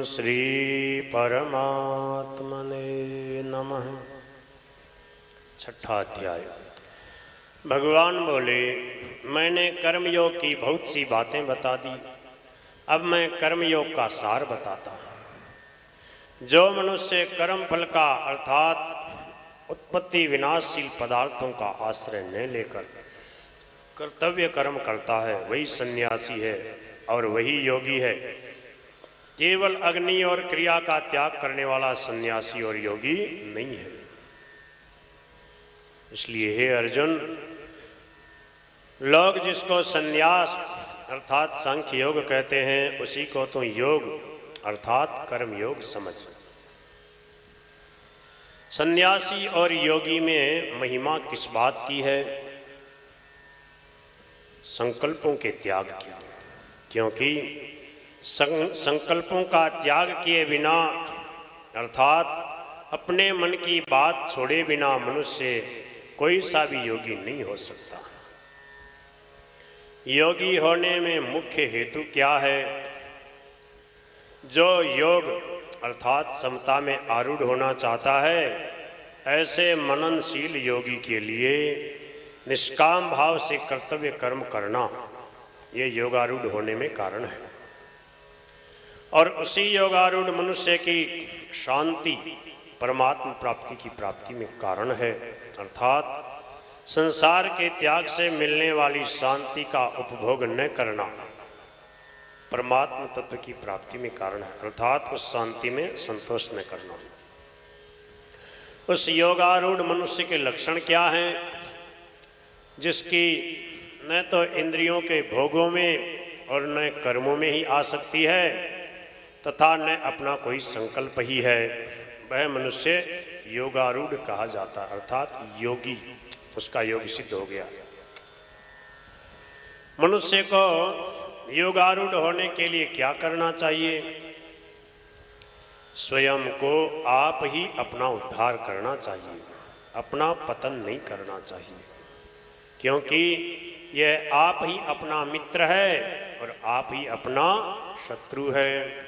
श्री परमात्मने नमः। छठा अध्याय। भगवान बोले, मैंने कर्मयोग की बहुत सी बातें बता दी, अब मैं कर्मयोग का सार बताता हूँ। जो मनुष्य कर्म फल का अर्थात उत्पत्ति विनाशशील पदार्थों का आश्रय न लेकर कर्तव्य कर्म करता है, वही सन्यासी है और वही योगी है। केवल अग्नि और क्रिया का त्याग करने वाला सन्यासी और योगी नहीं है। इसलिए हे अर्जुन, लोग जिसको सन्यास अर्थात सांख्य योग कहते हैं, उसी को तो योग अर्थात कर्म योग समझ। सन्यासी और योगी में महिमा किस बात की है? संकल्पों के त्याग की। क्योंकि संकल्पों का त्याग किए बिना अर्थात अपने मन की बात छोड़े बिना मनुष्य कोई सा भी योगी नहीं हो सकता। योगी होने में मुख्य हेतु क्या है? जो योग अर्थात समता में आरूढ़ होना चाहता है, ऐसे मननशील योगी के लिए निष्काम भाव से कर्तव्य कर्म करना ये योगारूढ़ होने में कारण है। और उसी योगारूढ़ मनुष्य की शांति परमात्मा प्राप्ति की प्राप्ति में कारण है। अर्थात संसार के त्याग से मिलने वाली शांति का उपभोग न करना परमात्मा तत्व की प्राप्ति में कारण है। अर्थात उस शांति में संतोष न करना। उस योगारूढ़ मनुष्य के लक्षण क्या हैं? जिसकी न तो इंद्रियों के भोगों में और न कर्मों में ही आसक्ति है तथा न अपना कोई संकल्प ही है, वह मनुष्य योगारूढ़ कहा जाता है। अर्थात योगी, उसका योग सिद्ध हो गया। मनुष्य को योगारूढ़ होने के लिए क्या करना चाहिए? स्वयं को आप ही अपना उद्धार करना चाहिए, अपना पतन नहीं करना चाहिए। क्योंकि यह आप ही अपना मित्र है और आप ही अपना शत्रु है।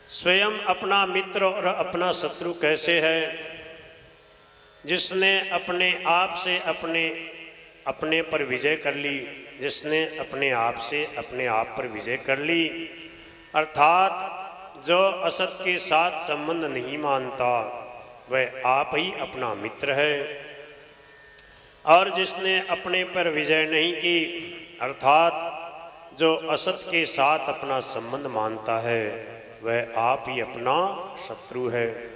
स्वयं अपना मित्र और अपना शत्रु कैसे है? जिसने अपने आप से अपने पर विजय कर ली, जिसने अपने आप से अपने आप पर विजय कर ली, अर्थात जो असत के साथ संबंध नहीं मानता, वह आप ही अपना मित्र है। और जिसने अपने पर विजय नहीं की, अर्थात जो असत के साथ अपना संबंध मानता है, वह आप ही अपना शत्रु है।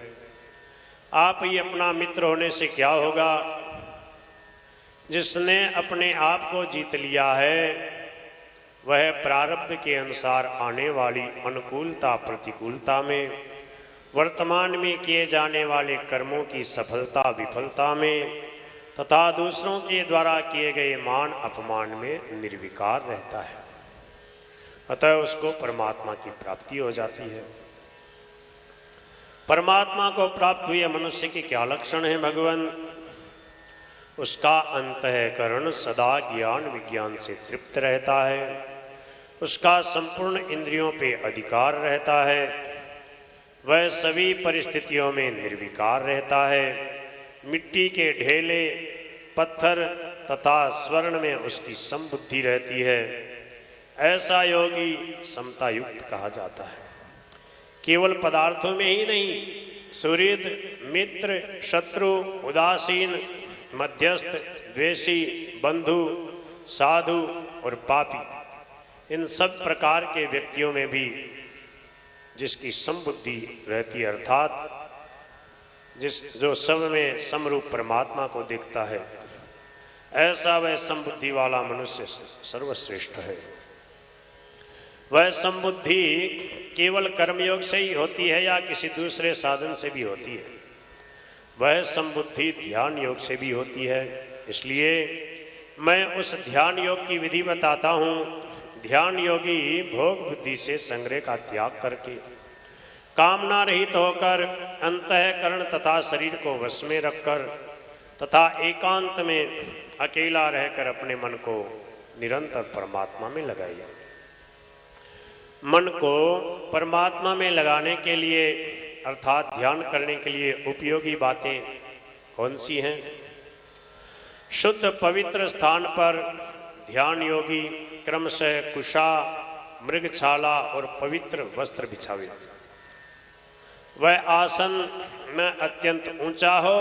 आप ही अपना मित्र होने से क्या होगा? जिसने अपने आप को जीत लिया है, वह प्रारब्ध के अनुसार आने वाली अनुकूलता प्रतिकूलता में, वर्तमान में किए जाने वाले कर्मों की सफलता विफलता में तथा दूसरों के द्वारा किए गए मान अपमान में निर्विकार रहता है। अतः उसको परमात्मा की प्राप्ति हो जाती है। परमात्मा को प्राप्त हुए मनुष्य के क्या लक्षण हैं भगवान? उसका अंतःकरण सदा ज्ञान विज्ञान से तृप्त रहता है, उसका संपूर्ण इंद्रियों पे अधिकार रहता है, वह सभी परिस्थितियों में निर्विकार रहता है। मिट्टी के ढेले, पत्थर तथा स्वर्ण में उसकी समबुद्धि रहती है। ऐसा योगी समता युक्त कहा जाता है। केवल पदार्थों में ही नहीं, सुहृद, मित्र, शत्रु, उदासीन, मध्यस्थ, द्वेषी, बंधु, साधु और पापी, इन सब प्रकार के व्यक्तियों में भी जिसकी समबुद्धि रहती है, अर्थात जो सब में समरूप परमात्मा को देखता है, ऐसा वह समबुद्धि वाला मनुष्य सर्वश्रेष्ठ है। वह समबुद्धि केवल कर्मयोग से ही होती है या किसी दूसरे साधन से भी होती है? वह समबुद्धि ध्यान योग से भी होती है। इसलिए मैं उस ध्यान योग की विधि बताता हूँ। ध्यान योगी भोग बुद्धि से संग्रह का त्याग करके कामना रहित होकर अंतःकरण तथा शरीर को वश में रखकर तथा एकांत में अकेला रहकर अपने मन को निरंतर परमात्मा में लगाइए। मन को परमात्मा में लगाने के लिए अर्थात ध्यान करने के लिए उपयोगी बातें कौन सी हैं? शुद्ध पवित्र स्थान पर ध्यान योगी क्रमशः कुशा, मृगछाला और पवित्र वस्त्र बिछावे। वह आसन न अत्यंत ऊंचा हो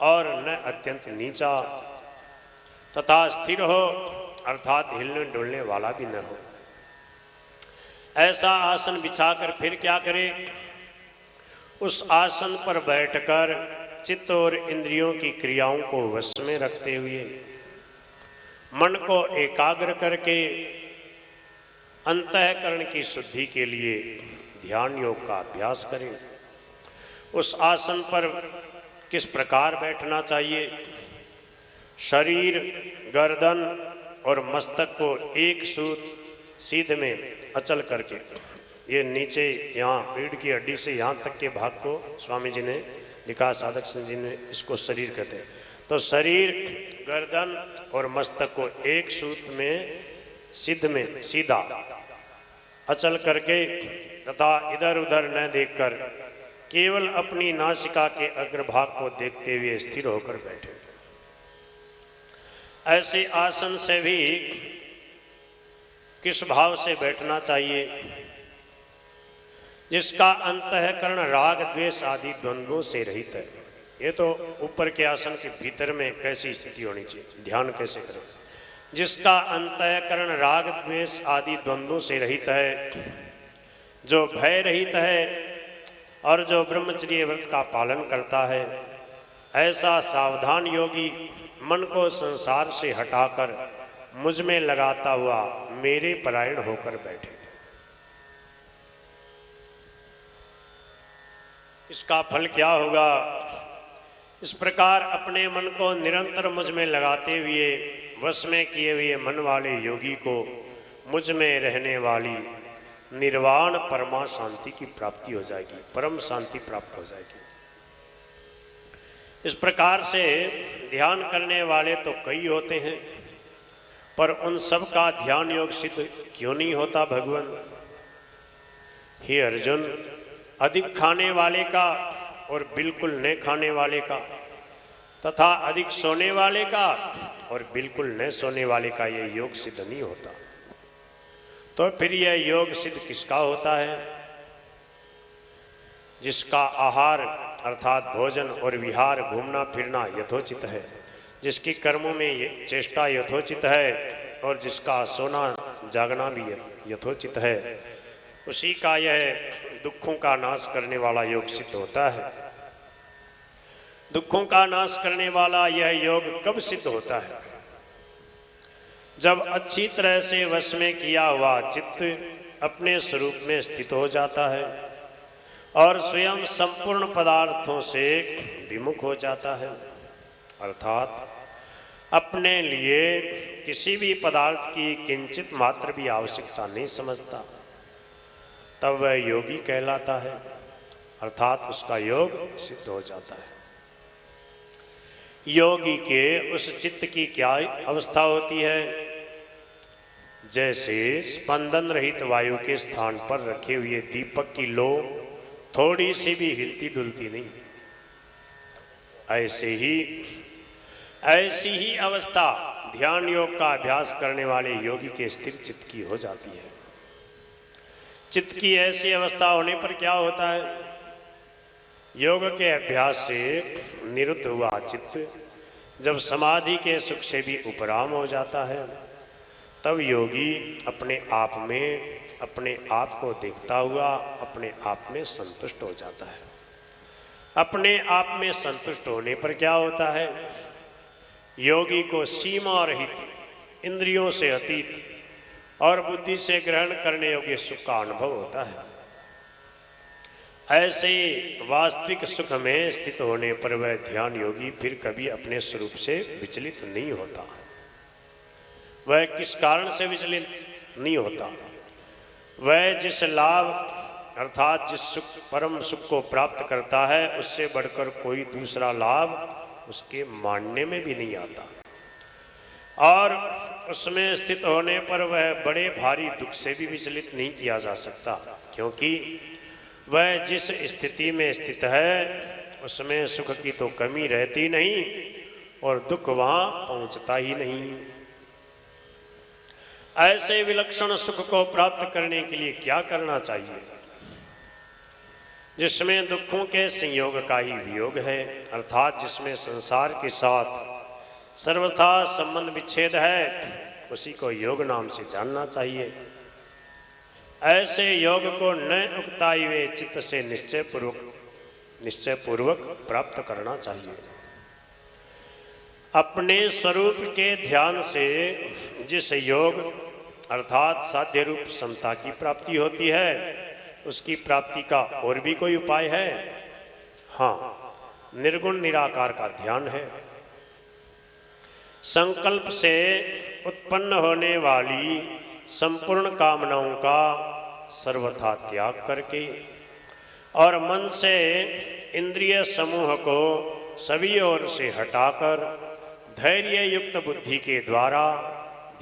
और न अत्यंत नीचा, तथा स्थिर हो अर्थात हिलने डुलने वाला भी न हो। ऐसा आसन बिछाकर फिर क्या करे? उस आसन पर बैठकर चित्त और इंद्रियों की क्रियाओं को वश में रखते हुए मन को एकाग्र करके अंतःकरण की शुद्धि के लिए ध्यान योग का अभ्यास करें। उस आसन पर किस प्रकार बैठना चाहिए? शरीर, गर्दन और मस्तक को एक सूत सीध में अचल करके, ये नीचे यहाँ पीठ की हड्डी से यहाँ तक के भाग को स्वामी जी ने लिखा, साधक संत जी ने इसको शरीर कहते हैं। तो शरीर, गर्दन और मस्तक को एक सूत में सिद्ध में सीधा अचल करके तथा इधर उधर न देखकर केवल अपनी नासिका के अग्रभाग को देखते हुए स्थिर होकर बैठे। ऐसे आसन से भी किस भाव से बैठना चाहिए? जिसका अंतःकरण राग द्वेष आदि द्वंद्वों से रहित है। ये तो ऊपर के आसन के भीतर में कैसी स्थिति होनी चाहिए, ध्यान कैसे करें? जिसका अंतःकरण राग द्वेष आदि द्वंद्वों से रहित है, जो भय रहित है और जो ब्रह्मचर्य व्रत का पालन करता है, ऐसा सावधान योगी मन को संसार से हटाकर मुझ में लगाता हुआ मेरे परायण होकर बैठे। इसका फल क्या होगा? इस प्रकार अपने मन को निरंतर मुझ में लगाते हुए वश में किए हुए मन वाले योगी को मुझ में रहने वाली निर्वाण परमा शांति की प्राप्ति हो जाएगी, परम शांति प्राप्त हो जाएगी। इस प्रकार से ध्यान करने वाले तो कई होते हैं, पर उन सब का ध्यान योग सिद्ध क्यों नहीं होता भगवान? हे अर्जुन, अधिक खाने वाले का और बिल्कुल न खाने वाले का तथा अधिक सोने वाले का और बिल्कुल न सोने वाले का ये योग सिद्ध नहीं होता। तो फिर यह योग सिद्ध किसका होता है? जिसका आहार अर्थात भोजन और विहार, घूमना फिरना यथोचित है, जिसकी कर्मों में ये चेष्टा यथोचित है और जिसका सोना जागना भी यथोचित है, उसी का यह दुखों का नाश करने वाला योग सिद्ध होता है। दुखों का नाश करने वाला यह योग कब सिद्ध होता है? जब अच्छी तरह से वश में किया हुआ चित्त अपने स्वरूप में स्थित हो जाता है और स्वयं संपूर्ण पदार्थों से विमुख हो जाता है, अर्थात अपने लिए किसी भी पदार्थ की किंचित मात्र भी आवश्यकता नहीं समझता, तब वह योगी कहलाता है, अर्थात उसका योग सिद्ध हो जाता है। योगी के उस चित्त की क्या अवस्था होती है? जैसे स्पंदन रहित वायु के स्थान पर रखे हुए दीपक की लो थोड़ी सी भी हिलती डुलती नहीं, ऐसी ही अवस्था ध्यान योग का अभ्यास करने वाले योगी के स्थिर चित्त की हो जाती है। चित्त की ऐसी अवस्था होने पर क्या होता है? योग के अभ्यास से निरुद्ध हुआ चित्त जब समाधि के सुख से भी उपराम हो जाता है, तब योगी अपने आप को देखता हुआ अपने आप में संतुष्ट हो जाता है। अपने आप में संतुष्ट होने पर क्या होता है? योगी को सीमा रहित, इंद्रियों से अतीत और बुद्धि से ग्रहण करने योग्य सुख का अनुभव होता है। ऐसे वास्तविक सुख में स्थित होने पर वह ध्यान योगी फिर कभी अपने स्वरूप से विचलित नहीं होता। वह किस कारण से विचलित नहीं होता? वह जिस लाभ अर्थात जिस सुख, परम सुख को प्राप्त करता है, उससे बढ़कर कोई दूसरा लाभ उसके मानने में भी नहीं आता। और उसमें स्थित होने पर वह बड़े भारी दुख से भी विचलित नहीं किया जा सकता, क्योंकि वह जिस स्थिति में स्थित है उसमें सुख की तो कमी रहती नहीं और दुख वहां पहुंचता ही नहीं। ऐसे विलक्षण सुख को प्राप्त करने के लिए क्या करना चाहिए? जिसमें दुखों के संयोग का ही वियोग है, अर्थात जिसमें संसार के साथ सर्वथा संबंध विच्छेद है, उसी को योग नाम से जानना चाहिए। ऐसे योग को न उकताए हुए चित्त से निश्चय पूर्वक प्राप्त करना चाहिए। अपने स्वरूप के ध्यान से जिस योग अर्थात साध्य रूप समता की प्राप्ति होती है, उसकी प्राप्ति का और भी कोई उपाय है? हाँ, निर्गुण निराकार का ध्यान है। संकल्प से उत्पन्न होने वाली संपूर्ण कामनाओं का सर्वथा त्याग करके और मन से इंद्रिय समूह को सभी ओर से हटाकर धैर्य युक्त बुद्धि के द्वारा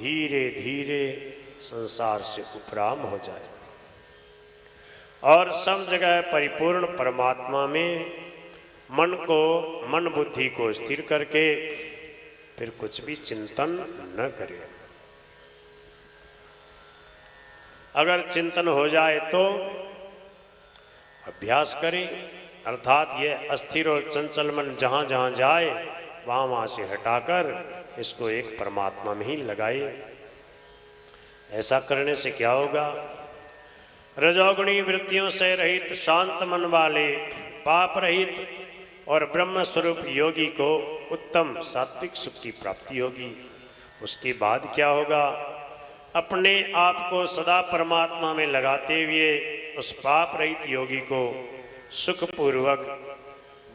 धीरे धीरे संसार से उपराम हो जाए और सब जगह परिपूर्ण परमात्मा में मन बुद्धि को स्थिर करके फिर कुछ भी चिंतन न करे। अगर चिंतन हो जाए तो अभ्यास करें, अर्थात ये अस्थिर और चंचल मन जहाँ जहाँ जाए वहाँ से हटाकर इसको एक परमात्मा में ही लगाए। ऐसा करने से क्या होगा? रजोगुणी वृत्तियों से रहित शांत मन वाले पाप रहित और ब्रह्म स्वरूप योगी को उत्तम सात्विक सुख की प्राप्ति होगी। उसके बाद क्या होगा? अपने आप को सदा परमात्मा में लगाते हुए उस पाप रहित योगी को सुखपूर्वक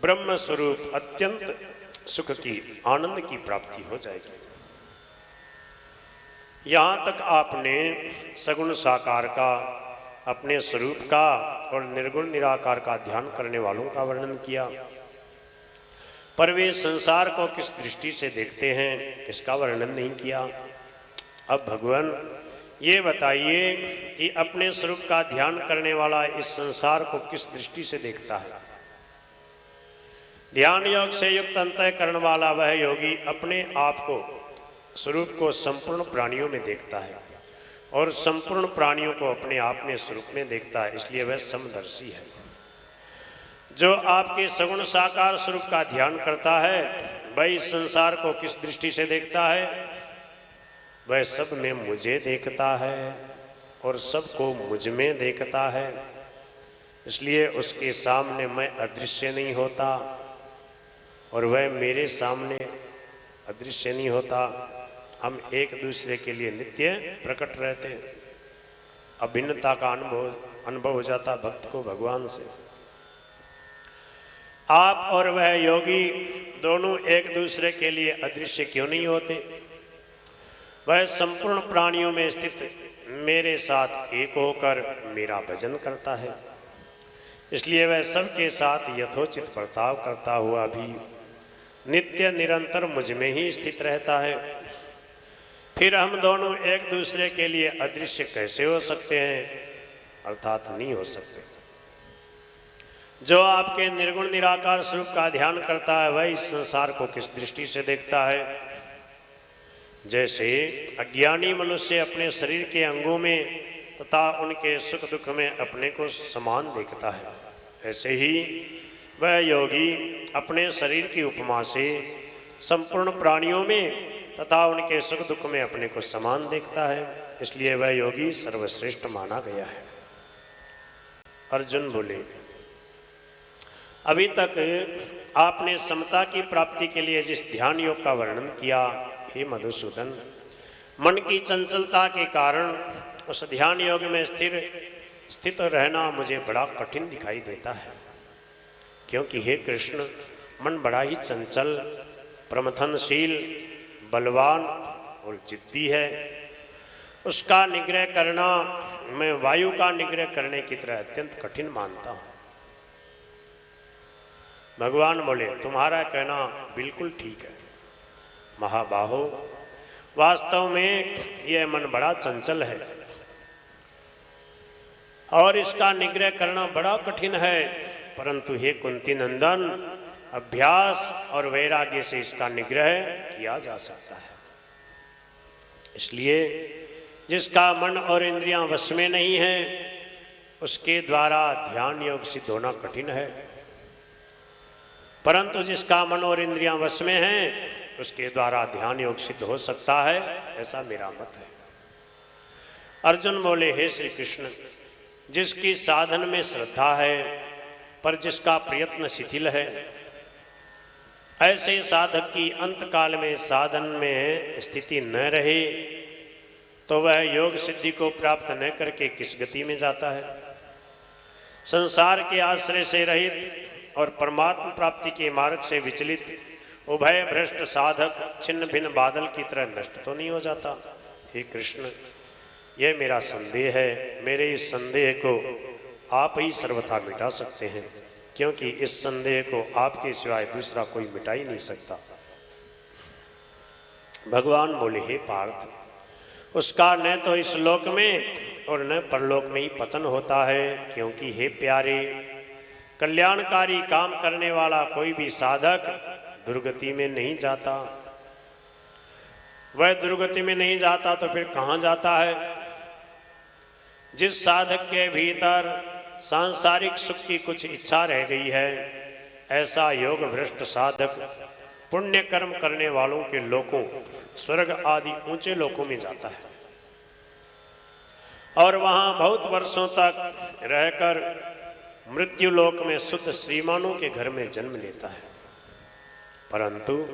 ब्रह्म स्वरूप अत्यंत सुख की आनंद की प्राप्ति हो जाएगी। यहाँ तक आपने सगुण साकार का, अपने स्वरूप का और निर्गुण निराकार का ध्यान करने वालों का वर्णन किया, पर वे संसार को किस दृष्टि से देखते हैं इसका वर्णन नहीं किया। अब भगवान ये बताइए कि अपने स्वरूप का ध्यान करने वाला इस संसार को किस दृष्टि से देखता है। ध्यान योग से युक्त अंतःकरण वाला वह योगी अपने आप को, स्वरूप को संपूर्ण प्राणियों में देखता है और संपूर्ण प्राणियों को अपने आप में स्वरूप में देखता है, इसलिए वह समदर्शी है। जो आपके सगुण साकार स्वरूप का ध्यान करता है वह इस संसार को किस दृष्टि से देखता है? वह सब में मुझे देखता है और सबको मुझ में देखता है, इसलिए उसके सामने मैं अदृश्य नहीं होता और वह मेरे सामने अदृश्य नहीं होता। हम एक दूसरे के लिए नित्य प्रकट रहते हैं। अभिन्नता का अनुभव हो जाता भक्त को भगवान से। आप और वह योगी दोनों एक दूसरे के लिए अदृश्य क्यों नहीं होते? वह संपूर्ण प्राणियों में स्थित मेरे साथ एक होकर मेरा भजन करता है, इसलिए वह सबके साथ यथोचित बर्ताव करता हुआ भी नित्य निरंतर मुझ में ही स्थित रहता है। फिर हम दोनों एक दूसरे के लिए अदृश्य कैसे हो सकते हैं? अर्थात नहीं हो सकते। जो आपके निर्गुण निराकार स्वरूप का ध्यान करता है वह इस संसार को किस दृष्टि से देखता है? जैसे अज्ञानी मनुष्य अपने शरीर के अंगों में तथा उनके सुख दुख में अपने को समान देखता है, ऐसे ही वह योगी अपने शरीर की उपमा से संपूर्ण प्राणियों में तथा उनके सुख दुख में अपने को समान देखता है, इसलिए वह योगी सर्वश्रेष्ठ माना गया है। अर्जुन बोले, अभी तक आपने समता की प्राप्ति के लिए जिस ध्यान योग का वर्णन किया, हे मधुसूदन, मन की चंचलता के कारण उस ध्यान योग में स्थित रहना मुझे बड़ा कठिन दिखाई देता है, क्योंकि हे कृष्ण, मन बड़ा ही चंचल, प्रमथनशील, बलवान और जिद्दी है। उसका निग्रह करना मैं वायु का निग्रह करने की तरह अत्यंत कठिन मानता हूँ। भगवान बोले, तुम्हारा कहना बिल्कुल ठीक है महाबाहो। वास्तव में यह मन बड़ा चंचल है और इसका निग्रह करना बड़ा कठिन है, परंतु हे कुंती नंदन, अभ्यास और वैराग्य से इसका निग्रह किया जा सकता है। इसलिए जिसका मन और इंद्रियां वश में नहीं है उसके द्वारा ध्यान योग सिद्ध होना कठिन है, परंतु जिसका मन और इंद्रियां वश में हैं उसके द्वारा ध्यान योग सिद्ध हो सकता है, ऐसा मेरा मत है। अर्जुन बोले, हे श्री कृष्ण, जिसकी साधन में श्रद्धा है पर जिसका प्रयत्न शिथिल है, ऐसे साधक की अंतकाल में साधन में स्थिति न रहे तो वह योग सिद्धि को प्राप्त न करके किस गति में जाता है। संसार के आश्रय से रहित और परमात्मा प्राप्ति के मार्ग से विचलित उभय भ्रष्ट साधक छिन्न भिन्न बादल की तरह नष्ट तो नहीं हो जाता। हे कृष्ण, यह मेरा संदेह है, मेरे इस संदेह को आप ही सर्वथा मिटा सकते हैं, क्योंकि इस संदेह को आपके सिवाय दूसरा कोई मिटा ही नहीं सकता। भगवान बोले, हे पार्थ, उसका न तो इस लोक में और न परलोक में ही पतन होता है, क्योंकि हे प्यारे, कल्याणकारी काम करने वाला कोई भी साधक दुर्गति में नहीं जाता। वह दुर्गति में नहीं जाता तो फिर कहाँ जाता है? जिस साधक के भीतर सांसारिक सुख की कुछ इच्छा रह गई है, ऐसा योग भ्रष्ट साधक पुण्य कर्म करने वालों के लोकों, स्वर्ग आदि ऊंचे लोकों में जाता है और वहां बहुत वर्षों तक रहकर मृत्यु लोक में शुद्ध श्रीमानों के घर में जन्म लेता है। परंतु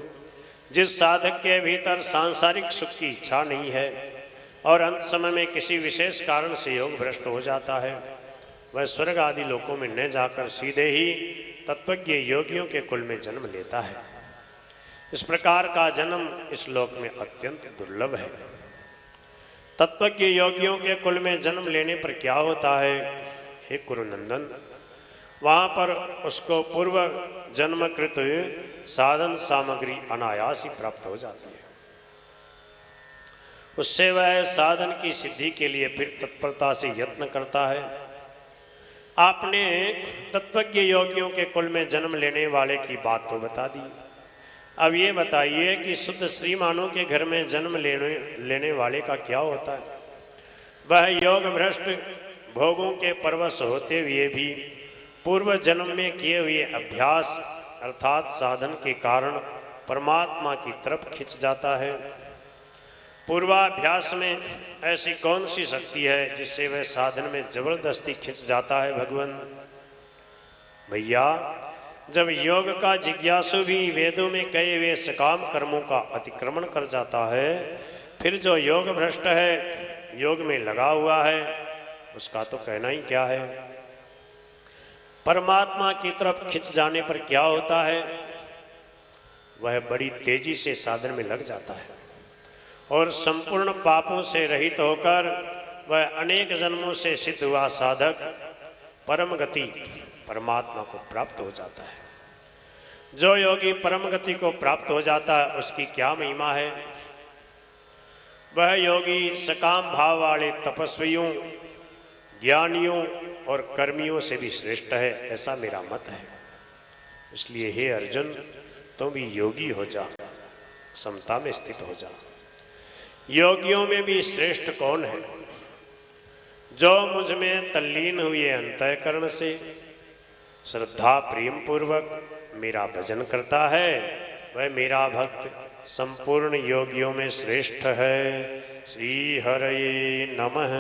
जिस साधक के भीतर सांसारिक सुख की इच्छा नहीं है और अंत समय में किसी विशेष कारण से योग भ्रष्ट हो जाता है, वह स्वर्ग आदि लोकों में न जाकर सीधे ही तत्वज्ञ योगियों के कुल में जन्म लेता है। इस प्रकार का जन्म इस लोक में अत्यंत दुर्लभ है। तत्वज्ञ योगियों के कुल में जन्म लेने पर क्या होता है? हे कुरुनंदन, वहाँ पर उसको पूर्व जन्मकृत साधन सामग्री अनायास ही प्राप्त हो जाती है। उससे वह साधन की सिद्धि के लिए फिर तत्परता से यत्न करता है। आपने तत्वज्ञ योगियों के कुल में जन्म लेने वाले की बात तो बता दी, अब ये बताइए कि शुद्ध श्रीमानों के घर में जन्म लेने वाले का क्या होता है? वह योग भ्रष्ट भोगों के परवश होते हुए भी पूर्व जन्म में किए हुए अभ्यास अर्थात साधन के कारण परमात्मा की तरफ खिंच जाता है। पूर्वाभ्यास में ऐसी कौन सी शक्ति है जिससे वह साधन में जबरदस्ती खिंच जाता है? भगवान भैया, जब योग का जिज्ञासु भी वेदों में कहे हुए सकाम कर्मों का अतिक्रमण कर जाता है, फिर जो योग भ्रष्ट है, योग में लगा हुआ है, उसका तो कहना ही क्या है। परमात्मा की तरफ खिंच जाने पर क्या होता है? वह बड़ी तेजी से साधन में लग जाता है और संपूर्ण पापों से रहित होकर वह अनेक जन्मों से सिद्ध हुआ साधक परम गति परमात्मा को प्राप्त हो जाता है। जो योगी परम गति को प्राप्त हो जाता है उसकी क्या महिमा है? वह योगी सकाम भाव वाले तपस्वियों, ज्ञानियों और कर्मियों से भी श्रेष्ठ है, ऐसा मेरा मत है। इसलिए हे अर्जुन, तुम भी योगी हो जा, समता में स्थित हो जा। योगियों में भी श्रेष्ठ कौन है? जो मुझ में तल्लीन हुए अंतःकरण से श्रद्धा प्रेम पूर्वक मेरा भजन करता है, वह मेरा भक्त संपूर्ण योगियों में श्रेष्ठ है। श्री हरये नमः।